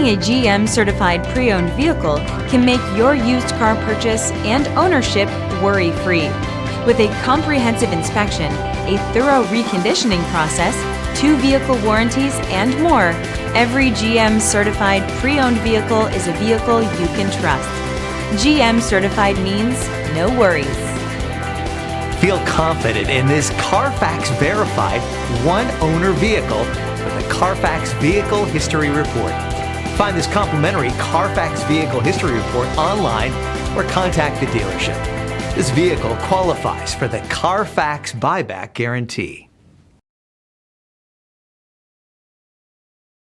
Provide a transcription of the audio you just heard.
Owning a GM certified pre-owned vehicle can make your used car purchase and ownership worry-free. With a comprehensive inspection, a thorough reconditioning process, 2 vehicle warranties, and more, every GM certified pre-owned vehicle is a vehicle you can trust. GM certified means no worries. Feel confident in this Carfax verified one-owner vehicle with a Carfax Vehicle History Report. Find this complimentary Carfax Vehicle History Report online or contact the dealership. This vehicle qualifies for the Carfax Buyback Guarantee.